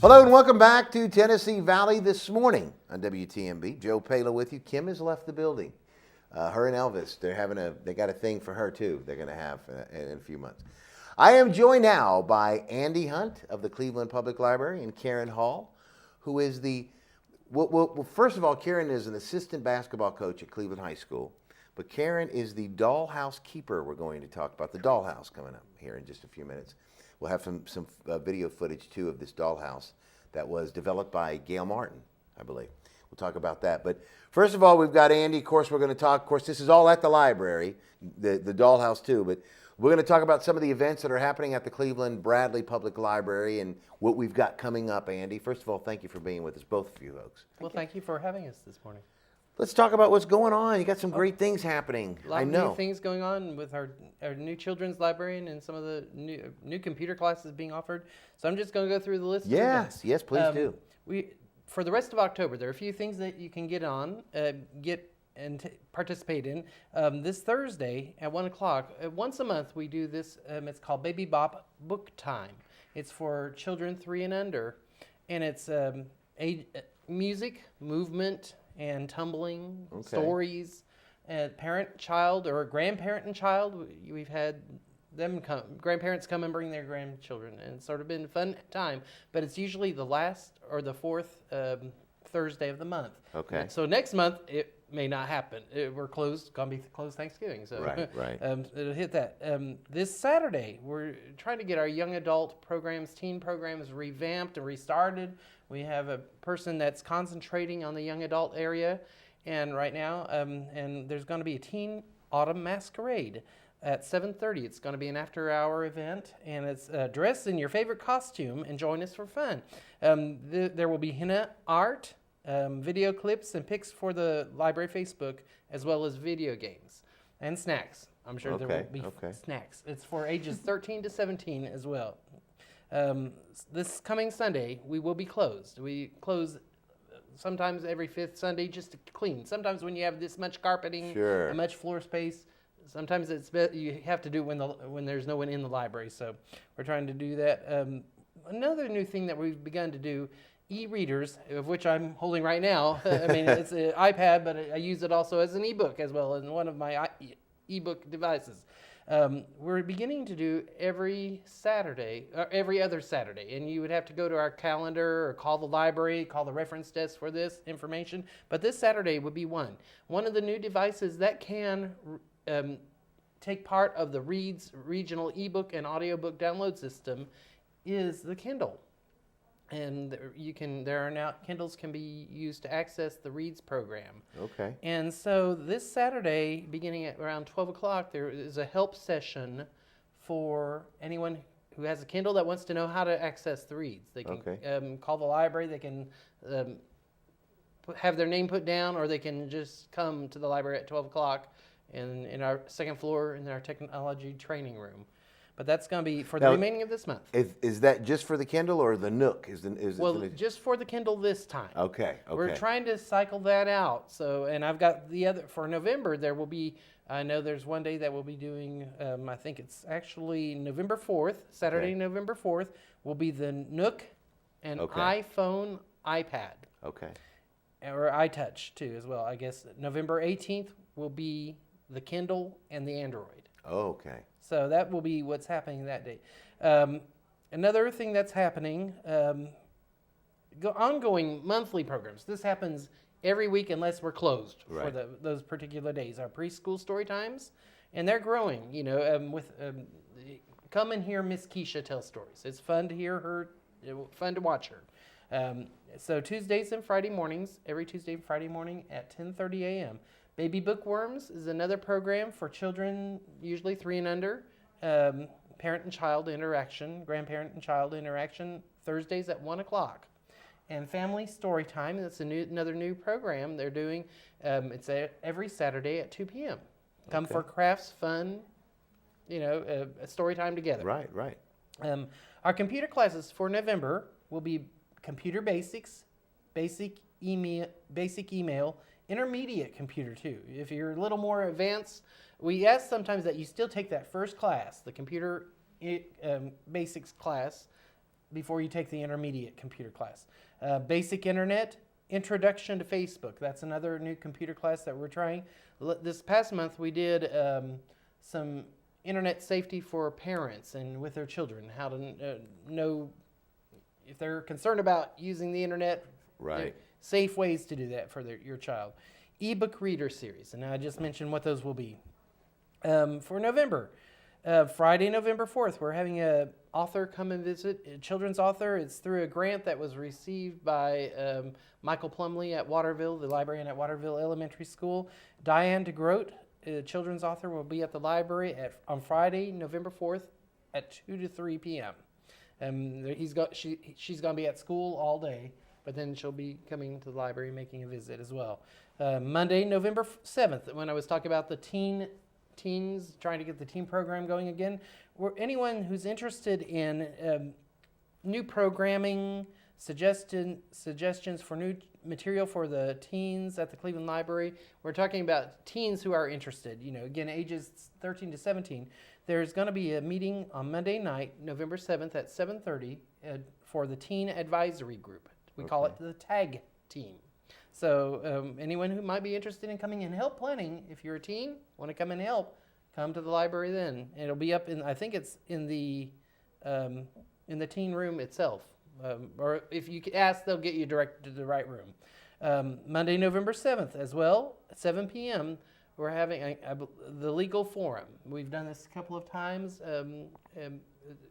Hello and welcome back to Tennessee Valley this morning on WTMB. Joe Pala with you. Kim has left the building. Her and Elvis, they got a thing for her too. They're going to have in a few months. I am joined now by Andy Hunt of the Cleveland Public Library and Karen Hall, who is well, first of all, Karen is an assistant basketball coach at Cleveland High School, but Karen is the dollhouse keeper. We're going to talk about the dollhouse coming up here in just a few minutes. We'll have some video footage, too, of this dollhouse that was developed by Gail Martin, I believe. We'll talk about that. But first of all, we've got Andy. Of course, we're going to talk. Of course, this is all at the library, the dollhouse, too. But we're going to talk about some of the events that are happening at the Cleveland Bradley Public Library and what we've got coming up, Andy. First of all, thank you for being with us, both of you folks. Well, thank you for having us this morning. Let's talk about what's going on. You got some great things happening. A lot of new things going on with our new children's librarian and some of the new computer classes being offered. So I'm just going to go through the list. Yes, please do. For the rest of October, there are a few things that you can get and participate in. This Thursday at 1 o'clock, once a month we do this. It's called Baby Bop Book Time. It's for children 3 and under, and it's music, movement, and tumbling, stories, parent-child or grandparent and child. We've had grandparents come and bring their grandchildren, and it's sort of been a fun time. But it's usually the last or the fourth Thursday of the month. Okay. So next month it may not happen. We're closed. Gonna be closed Thanksgiving. So right. It'll hit that. This Saturday we're trying to get our young adult programs, teen programs revamped and restarted. We have a person that's concentrating on the young adult area, and right now, and there's going to be a teen autumn masquerade at 7:30. It's going to be an after-hour event, and it's dress in your favorite costume and join us for fun. There will be henna art, video clips, and pics for the library Facebook, as well as video games and snacks. I'm sure there will be snacks. It's for ages 13 to 17 as well. This coming Sunday, we will be closed. We close sometimes every fifth Sunday just to clean. Sometimes when you have this much carpeting and much floor space, sometimes you have to do it when there's no one in the library. So we're trying to do that. Another new thing that we've begun to do, e-readers, of which I'm holding right now. I mean, it's an iPad, but I use it also as an e-book as well as one of my e-book devices. We're beginning to do every other Saturday, and you would have to go to our calendar or call the library, call the reference desk for this information. But this Saturday would be one. One of the new devices that can take part of the Reads regional ebook and audiobook download system is the Kindle. And Kindles can be used to access the Reads program. Okay. And so this Saturday, beginning at around 12 o'clock, there is a help session for anyone who has a Kindle that wants to know how to access the Reads. They can call the library, they can have their name put down, or they can just come to the library at 12 o'clock in our second floor in our technology training room. But that's going to be for the remaining of this month. Is that just for the Kindle or the Nook? Just for the Kindle this time. Okay. We're trying to cycle that out. So, and I've got the other for November. There will be. I know there's one day that we'll be doing. I think it's actually November 4th. Saturday, November 4th will be the Nook and iPhone, iPad. Okay. Or iTouch too, as well. I guess November 18th will be the Kindle and the Android. Oh, okay. So that will be what's happening that day. Another thing that's happening, ongoing monthly programs. This happens every week unless we're closed for those particular days. Our preschool story times, and they're growing. Come and hear Miss Keisha tell stories. It's fun to hear her, fun to watch her. So Tuesdays and Friday mornings, every Tuesday and Friday morning at 10:30 a.m. Baby Bookworms is another program for children, usually 3 and under. Parent and child interaction, grandparent and child interaction, Thursdays at 1 o'clock. And Family Story Time, that's another new program they're doing. It's every Saturday at 2 p.m. Come for crafts, fun, a story time together. Right. Our computer classes for November will be Computer Basics, Basic Email, Intermediate Computer too. If you're a little more advanced, we ask sometimes that you still take that first class, the Computer Basics class, before you take the intermediate computer class. Basic Internet, Introduction to Facebook. That's another new computer class that we're trying. This past month we did some internet safety for parents and with their children, how to know if they're concerned about using the internet. Right. Safe ways to do that for your child. Ebook reader series, and I just mentioned what those will be. For November, Friday, November 4th, we're having a author come and visit, a children's author. It's through a grant that was received by Michael Plumley at Waterville, the librarian at Waterville Elementary School. Diane DeGroat, a children's author, will be at the library on Friday, November 4th at 2 to 3 p.m. She's going to be at school all day, but then she'll be coming to the library making a visit as well. Monday, November 7th, when I was talking about the teens, trying to get the teen program going again, anyone who's interested in new programming, suggestions for new material for the teens at the Cleveland Library. We're talking about teens who are interested, again, ages 13 to 17. There's going to be a meeting on Monday night, November 7th at 7:30 for the Teen Advisory Group. We call it the TAG team. So anyone who might be interested in coming and help planning, if you're a teen, want to come and help, come to the library then. It'll be up in, I think it's in the teen room itself. Or if you ask, they'll get you directed to the right room. Monday, November 7th as well, at 7 p.m., we're having the legal forum. We've done this a couple of times.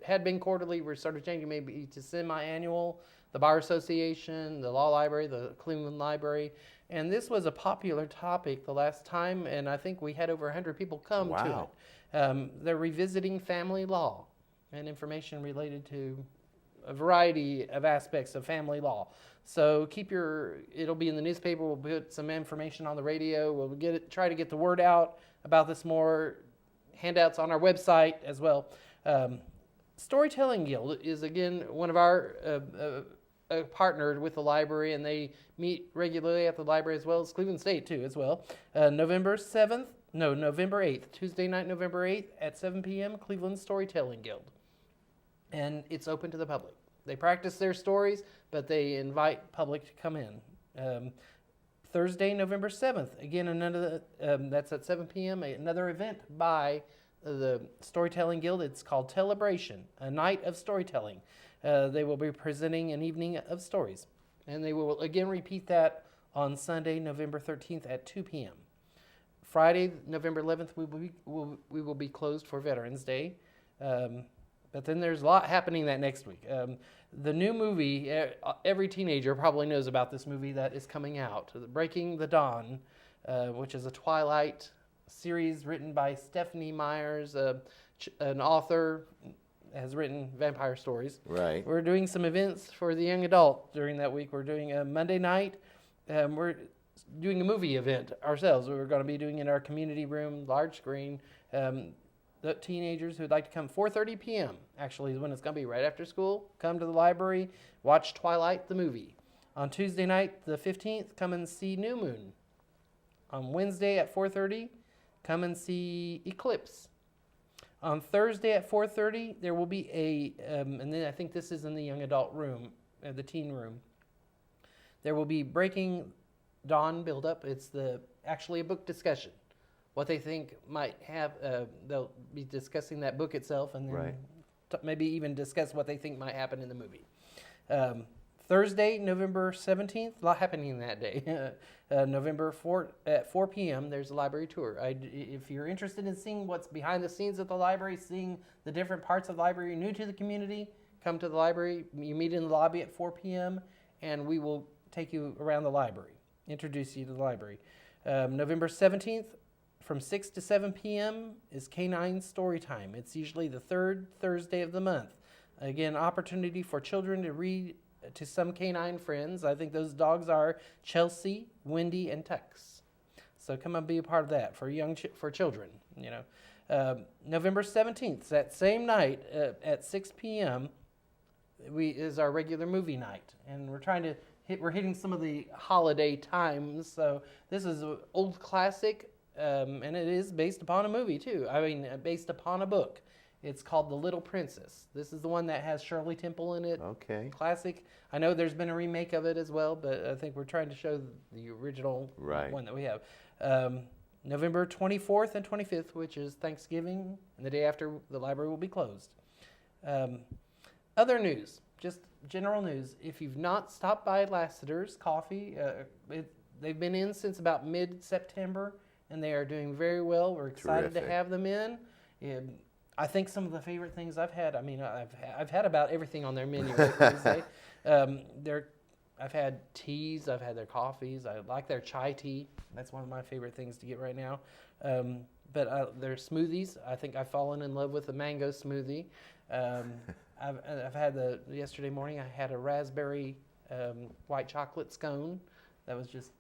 Had been quarterly. We started changing maybe to semi-annual. The Bar Association, the Law Library, the Cleveland Library. And this was a popular topic the last time, and I think we had over 100 people come to it. They're revisiting family law and information related to a variety of aspects of family law. So it'll be in the newspaper. We'll put some information on the radio. We'll try to get the word out about this more. Handouts on our website as well. Storytelling Guild is, again, one of our partnered with the library, and they meet regularly at the library as well as Cleveland State too as well. November 8th, Tuesday night, November 8th at 7 p.m., Cleveland Storytelling Guild. And it's open to the public. They practice their stories, but they invite public to come in. Thursday, November 7th, again, another that's at 7 p.m., another event by the Storytelling Guild. It's called Telebration, a night of storytelling. They will be presenting an evening of stories. And they will again repeat that on Sunday, November 13th at 2 p.m. Friday, November 11th, we will be closed for Veterans Day. But then there's a lot happening that next week. The new movie, every teenager probably knows about this movie that is coming out, Breaking the Dawn, which is a Twilight series written by Stephanie Myers, an author, has written vampire stories. Right. We're doing some events for the young adult during that week. We're doing a Monday night. We're doing a movie event ourselves. We're going to be doing in our community room, large screen. The teenagers who'd like to come, 4:30 p.m. actually is when it's going to be, right after school. Come to the library, watch Twilight the movie. On Tuesday night, the 15th, come and see New Moon. On Wednesday at 4:30, come and see Eclipse. On Thursday at 4:30, there will be and then I think this is in the young adult room, the teen room. There will be Breaking Dawn build-up. It's actually a book discussion. What they think might have, they'll be discussing that book itself, and then maybe even discuss what they think might happen in the movie. Thursday, November 17th, a lot happening that day. November 4th at 4 p.m., there's a library tour. If you're interested in seeing what's behind the scenes at the library, seeing the different parts of the library, you're new to the community, come to the library. You meet in the lobby at 4 p.m., and we will take you around the library, introduce you to the library. November 17th, from 6 to 7 p.m. is Canine Story Time. It's usually the third Thursday of the month. Again, opportunity for children to read to some canine friends. I think those dogs are Chelsea, Wendy, and Tux. So come and be a part of that for children. November 17th, that same night at 6 p.m. is our regular movie night, and we're hitting some of the holiday times. So this is an old classic, and it is based upon a movie too. Based upon a book. It's called The Little Princess. This is the one that has Shirley Temple in it. Okay. Classic. I know there's been a remake of it as well, but I think we're trying to show the original Right. one that we have. November 24th and 25th, which is Thanksgiving, and the day after, the library will be closed. Other news, just general news. If you've not stopped by Lassiter's Coffee, they've been in since about mid-September, and they are doing very well. We're excited Terrific. to have them in. I think some of the favorite things I've had, I mean, I've had about everything on their menu. I've had teas, I've had their coffees, I like their chai tea. That's one of my favorite things to get right now. But their smoothies, I think I've fallen in love with the mango smoothie. I've had yesterday morning I had a raspberry white chocolate scone that was just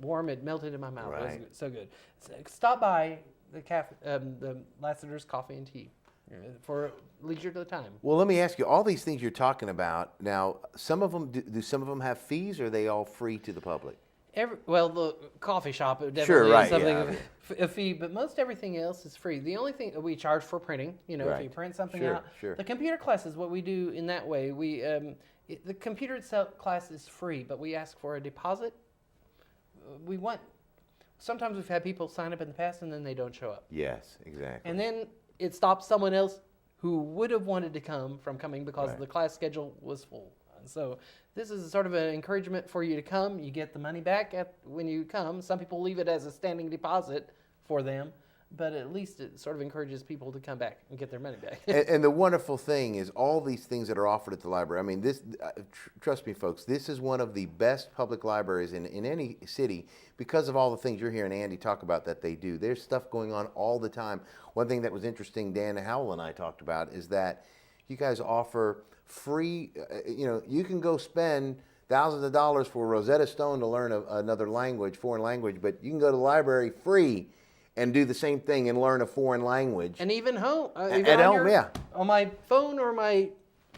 warm. It melted in my mouth. Right. It was so good. So stop by the Lassiter's Coffee and Tea for leisure time. Well, let me ask you, all these things you're talking about now, some of them, do some of them have fees, or are they all free to the public? The coffee shop definitely Sure, right, is something yeah. a fee, but most everything else is free. The only thing we charge for printing, if you Right. print something Sure, out. sure. The computer class is what we do in that way. The computer itself class is free, but we ask for a deposit. Sometimes we've had people sign up in the past and then they don't show up. Yes, exactly. And then it stops someone else who would have wanted to come from coming because Right. the class schedule was full. And so this is sort of an encouragement for you to come. You get the money back when you come. Some people leave it as a standing deposit for them, but at least it sort of encourages people to come back and get their money back. And the wonderful thing is all these things that are offered at the library. I mean, trust me, folks, this is one of the best public libraries in any city because of all the things you're hearing Andy talk about that they do. There's stuff going on all the time. One thing that was interesting, Dan Howell and I talked about, is that you guys offer free, you can go spend thousands of dollars for Rosetta Stone to learn another language, foreign language, but you can go to the library free and do the same thing and learn a foreign language. And even home. At home, yeah. On my phone or my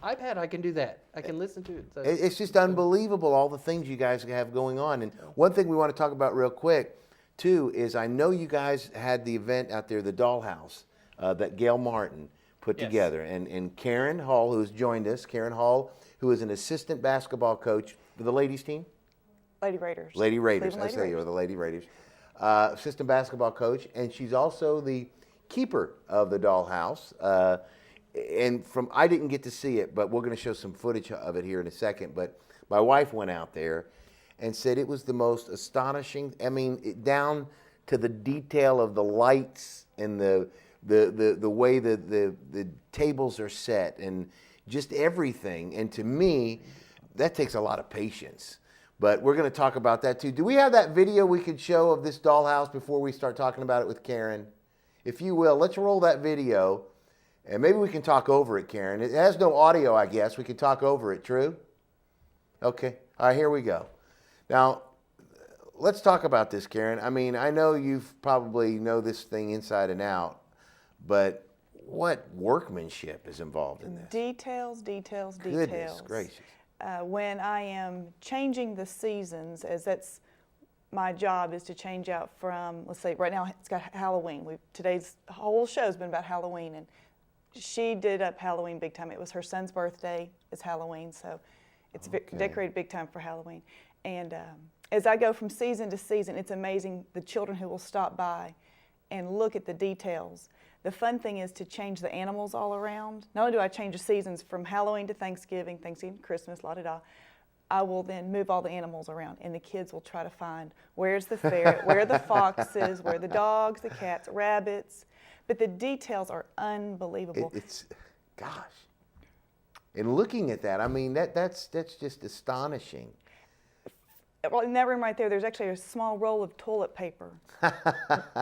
iPad, I can do that. I can listen to it. So. It's just unbelievable, all the things you guys have going on. And one thing we want to talk about real quick, too, is I know you guys had the event out there, the Dollhouse, that Gail Martin put Yes. together. And Karen Hall, who's joined us, Karen Hall, who is an assistant basketball coach for the ladies team? Lady Raiders. Lady Raiders, Cleveland I Lady say you Raiders. are the Lady Raiders. Assistant basketball coach, and she's also the keeper of the Dollhouse. And I didn't get to see it, but we're going to show some footage of it here in a second. But my wife went out there and said it was the most astonishing. I mean, down to the detail of the lights and the way the tables are set and just everything. And to me, that takes a lot of patience. But we're going to talk about that too. Do we have that video we could show of this dollhouse before we start talking about it with Karen? If you will, let's roll that video, and maybe we can talk over it, Karen. It has no audio, I guess. We can talk over it, true? Okay. All right, here we go. Now, let's talk about this, Karen. I mean, I know you probably know this thing inside and out, but what workmanship is involved in this? Details, details, Goodness details. gracious. When I am changing the seasons, as that's my job is to change out from, let's say right now it's got Halloween. Today's whole show's been about Halloween, and she did up Halloween big time. It was her son's birthday. It's Halloween, so it's decorated big time for Halloween. And as I go from season to season, it's amazing the children who will stop by and look at the details. The fun thing is to change the animals all around. Not only do I change the seasons from Halloween to Thanksgiving, Christmas, la-da-da, I will then move all the animals around, and the kids will try to find where's the ferret, where are the foxes, where are the dogs, the cats, rabbits. But the details are unbelievable. Gosh. And looking at that, I mean, that's just astonishing. Well, in that room right there, there's actually a small roll of toilet paper.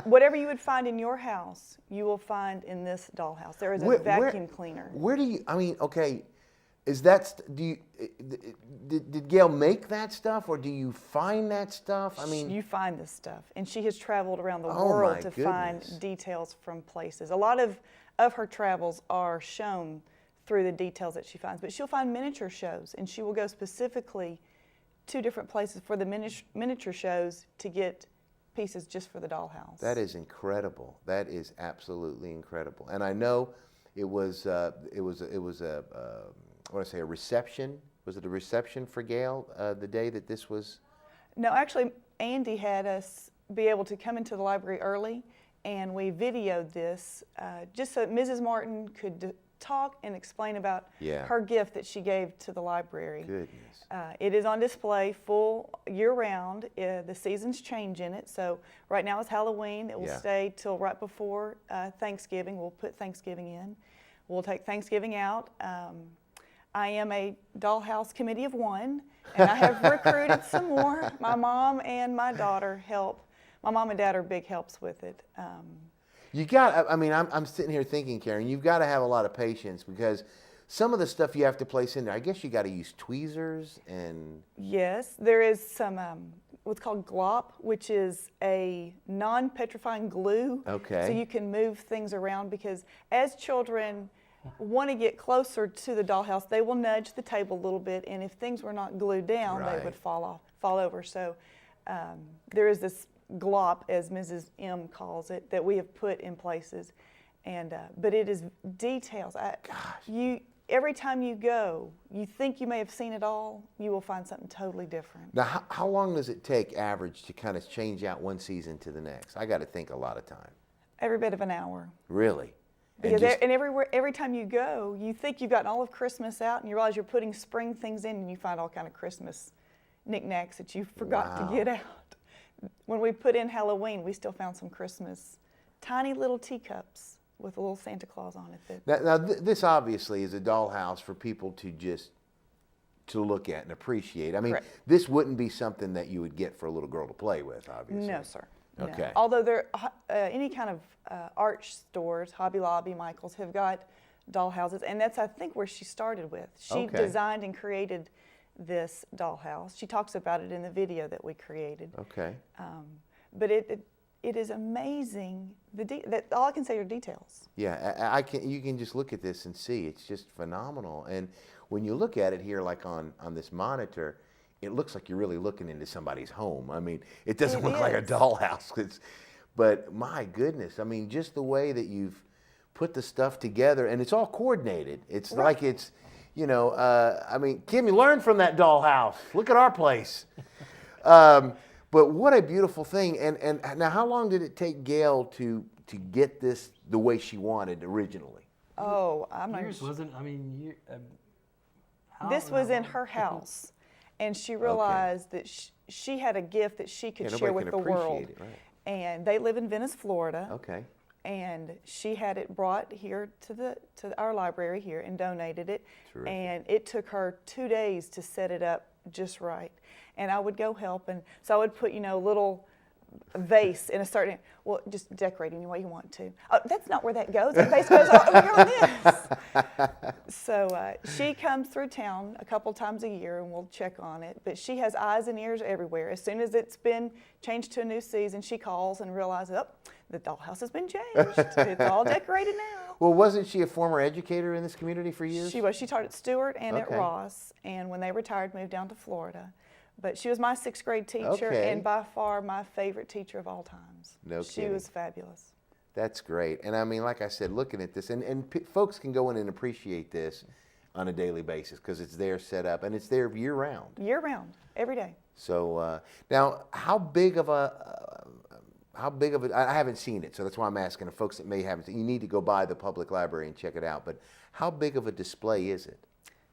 Whatever you would find in your house, you will find in this dollhouse. There is a vacuum cleaner. Where do you, I mean, okay, is that, did Gail make that stuff, or do you find that stuff? I mean, you find this stuff, and she has traveled around the Oh, world my to goodness. find details from places. A lot of her travels are shown through the details that she finds, but she'll find miniature shows, and she will go specifically to different places for the miniature shows to get pieces just for the dollhouse. That is incredible. That is absolutely incredible. And I know it was a reception. Was it a reception for Gail the day that this was? No, actually, Andy had us be able to come into the library early, and we videoed this just so that Mrs. Martin could talk and explain about her gift that she gave to the library. Goodness. It is on display full year-round. The seasons change in it. So right now it's Halloween. It will stay till right before Thanksgiving. We'll put Thanksgiving in. We'll take Thanksgiving out. I am a dollhouse committee of one, and I have recruited some more. My mom and my daughter help. My mom and dad are big helps with it. You got, I mean, I'm sitting here thinking, Karen, you've got to have a lot of patience because some of the stuff you have to place in there, I guess you got to use tweezers and... Yes, there is some what's called glop, which is a non-petrifying glue. Okay. So you can move things around because as children want to get closer to the dollhouse, they will nudge the table a little bit, and if things were not glued down, they would fall over. So there is this glop, as Mrs. M calls it, that we have put in places, and but it is details. Every time you go, you think you may have seen it all, you will find something totally different. Now, how long does it take average to kind of change out one season to the next? I got to think a lot of time. Every bit of an hour. Really? Because every time you go, you think you've gotten all of Christmas out, and you realize you're putting spring things in, and you find all kind of Christmas knickknacks that you forgot to get out. When we put in Halloween, we still found some Christmas tiny little teacups with a little Santa Claus on it. Now this obviously is a dollhouse for people to look at and appreciate. I mean, this wouldn't be something that you would get for a little girl to play with, obviously. No, sir. Okay. No. Although there, any kind of art stores, Hobby Lobby, Michael's, have got dollhouses, and that's, I think, where she started with. She designed and created this dollhouse. She talks about it in the video that we created. Okay. But it is amazing. That all I can say are details. Yeah, you can just look at this and see it's just phenomenal. And when you look at it here, like on this monitor, it looks like you're really looking into somebody's home. I mean, it doesn't look like a dollhouse. But my goodness, I mean, just the way that you've put the stuff together, and it's all coordinated. It's like it's, you know, I mean, Kim, you learn from that dollhouse. Look at our place. But what a beautiful thing. And now, how long did it take Gail to get this the way she wanted originally? Oh, I'm not Yours wasn't, I mean, this was in her house. And she realized that she had a gift that she could share with the world. It, right. And they live in Venice, Florida. Okay. And she had it brought here to our library here and donated it. Terrific. And it took her 2 days to set it up just right. And I would go help, and so I would put, you know, a little vase in a certain, well, just decorating the way you want to. Oh, that's not where that goes. That vase goes over here on this. So she comes through town a couple times a year, and we'll check on it. But she has eyes and ears everywhere. As soon as it's been changed to a new season, she calls and realizes, oh, the dollhouse has been changed. It's all decorated now. Well, wasn't she a former educator in this community for years? She was. She taught at Stewart and at Ross, and when they retired, moved down to Florida. But she was my 6th grade teacher, and by far my favorite teacher of all times. No kidding. She was fabulous. That's great. And I mean, like I said, looking at this, and folks can go in and appreciate this on a daily basis because it's there set up, and it's there year-round. Year-round, every day. So now, how big of a, I haven't seen it, so that's why I'm asking the folks that may haven't seen. You need to go by the public library and check it out, but how big of a display is it?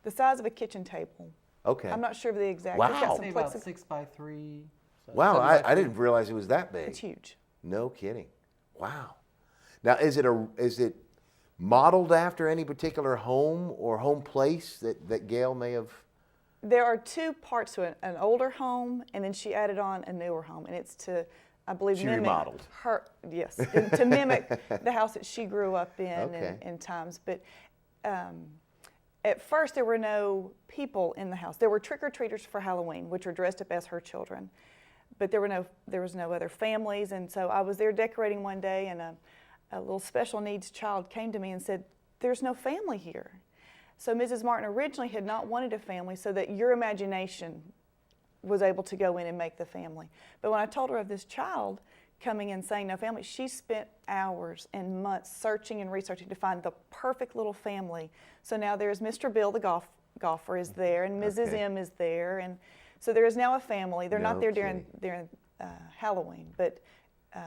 The size of a kitchen table. Okay. I'm not sure of the exact. Wow. It's got say about 6 by 3. So wow, 7 by I didn't realize it was that big. It's huge. No kidding. Wow. Now, is it modeled after any particular home or home place that Gail may have? There are 2 parts to it, an older home, and then she added on a newer home, and it's to, I believe, She mimic remodeled. her, yes, to mimic the house that she grew up in in times. But at first, there were no people in the house. There were trick-or-treaters for Halloween, which were dressed up as her children, but there was no other families. And so I was there decorating one day, and a little special needs child came to me and said, "There's no family here." So Mrs. Martin originally had not wanted a family, so that your imagination was able to go in and make the family. But when I told her of this child coming in saying no family, she spent hours and months searching and researching to find the perfect little family. So now there's Mr. Bill, the golfer, is there, and Mrs. Okay. M is there, and so there is now a family. They're No not there during Halloween, but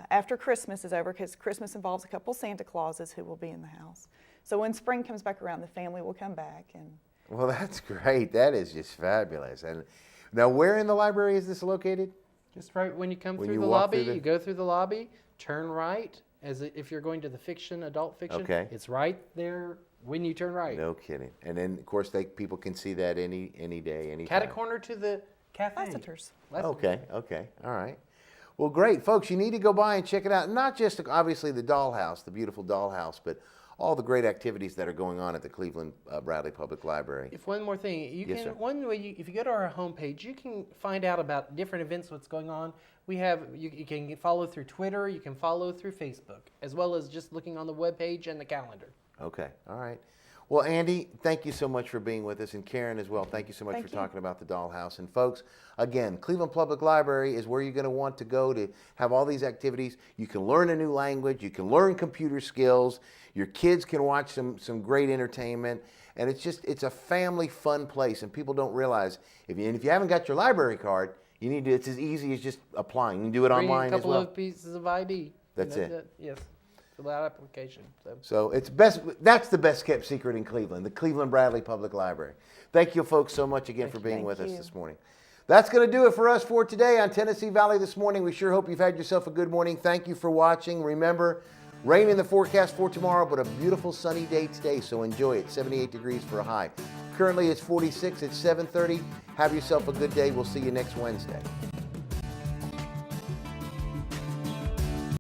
after Christmas is over, because Christmas involves a couple Santa Clauses who will be in the house. So when spring comes back around, the family will come back. And Well, that's great. That is just fabulous. And now, where in the library is this located? Just right when you come When through you the walk lobby, through the- you go through the lobby, turn right, if you're going to the fiction, adult fiction. Okay. It's right there when you turn right. No kidding. And then, of course, people can see that any day, any Cat a time. corner to the cafe. Lassiter's. Okay, all right. Well, great, folks. You need to go by and check it out. Not just, obviously, the dollhouse, the beautiful dollhouse, but all the great activities that are going on at the Cleveland Bradley Public Library. If one more thing, Yes, sir. one way if you go to our homepage, you can find out about different events, what's going on. We have you can follow through Twitter, you can follow through Facebook, as well as just looking on the webpage and the calendar. Okay, all right. Well, Andy, thank you so much for being with us, and Karen as well. Thank you so much Thank for you. talking about the dollhouse. And folks, again, Cleveland Public Library is where you're going to want to go to have all these activities. You can learn a new language, you can learn computer skills, your kids can watch some great entertainment, and it's a family fun place. And people don't realize if you haven't got your library card, you need to. It's as easy as just applying. You can do it Bring online a couple as well. of pieces of ID. That's it. Yes, fill out application. So. So that's the best kept secret in Cleveland, the Cleveland Bradley Public Library. Thank you folks so much again for being with us you. this morning. That's going to do it for us for today on Tennessee Valley This Morning. We sure hope you've had yourself a good morning. Thank you for watching. Remember, rain in the forecast for tomorrow, but a beautiful sunny day today, so enjoy it. 78 degrees for a high. Currently it's 46. It's 7:30. Have yourself a good day. We'll see you next Wednesday.